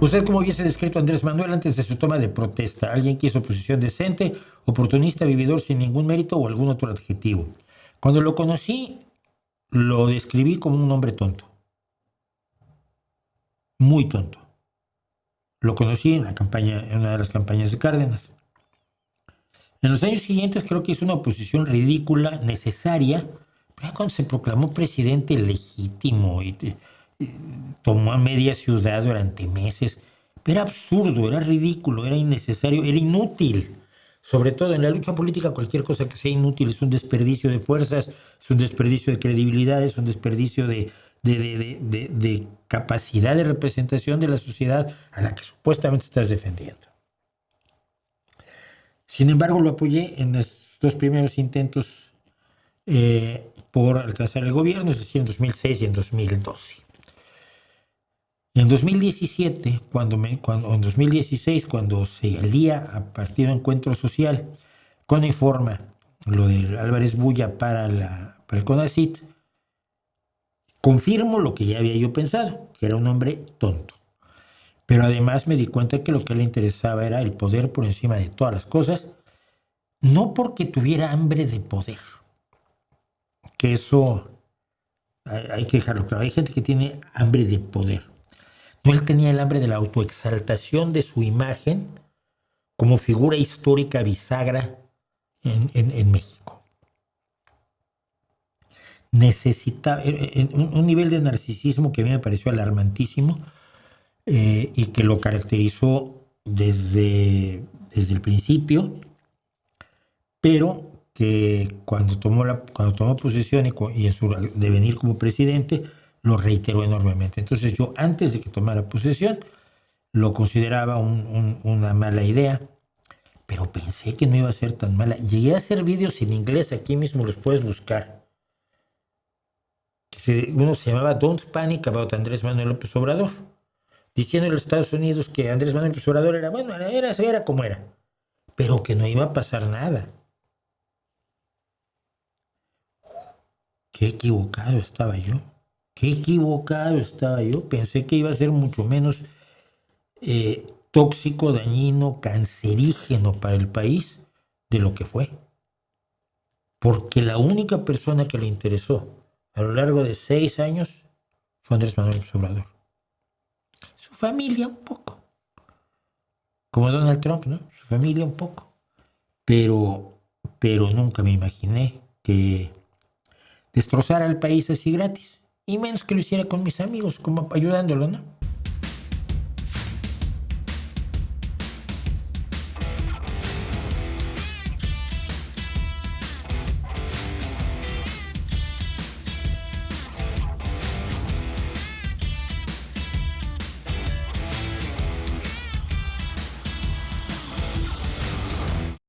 ¿Usted cómo hubiese descrito a Andrés Manuel antes de su toma de protesta? ¿Alguien que hizo oposición decente, oportunista, vividor sin ningún mérito o algún otro adjetivo? Cuando lo conocí, lo describí como un hombre tonto. Muy tonto. Lo conocí en una de las campañas de Cárdenas. En los años siguientes creo que hizo una oposición ridícula, necesaria, pero cuando se proclamó presidente legítimo y tomó a media ciudad durante meses, era absurdo, era ridículo, era innecesario, era inútil. Sobre todo en la lucha política, cualquier cosa que sea inútil es un desperdicio de fuerzas, es un desperdicio de credibilidad, es un desperdicio de capacidad de representación de la sociedad a la que supuestamente estás defendiendo. Sin embargo, lo apoyé en los dos primeros intentos por alcanzar el gobierno, es decir, en 2006 y en 2012. En 2017, en 2016, cuando se alía a Partido Encuentro Social con Informa, lo de Álvarez Bulla para el CONACYT, confirmo lo que ya había yo pensado, que era un hombre tonto. Pero además me di cuenta que lo que le interesaba era el poder por encima de todas las cosas, no porque tuviera hambre de poder, que eso hay que dejarlo claro. Hay gente que tiene hambre de poder. No, él tenía el hambre de la autoexaltación de su imagen como figura histórica bisagra en México. Necesitaba un nivel de narcisismo que a mí me pareció alarmantísimo y que lo caracterizó desde el principio, pero que cuando tomó posesión y en su devenir como presidente, lo reiteró enormemente. Entonces yo, antes de que tomara posesión, lo consideraba una mala idea, pero pensé que no iba a ser tan mala. Llegué a hacer vídeos en inglés, aquí mismo los puedes buscar. Uno se llamaba Don't Panic About Andrés Manuel López Obrador, diciendo en los Estados Unidos que Andrés Manuel López Obrador era, bueno, era como era, pero que no iba a pasar nada. Qué equivocado estaba yo. Qué equivocado estaba yo. Pensé que iba a ser mucho menos tóxico, dañino, cancerígeno para el país de lo que fue. Porque la única persona que le interesó a lo largo de 6 años fue Andrés Manuel López Obrador. Su familia un poco. Como Donald Trump, ¿no? Su familia un poco. Pero nunca me imaginé que destrozara al país así gratis. Y menos que lo hiciera con mis amigos, como ayudándolo, ¿no?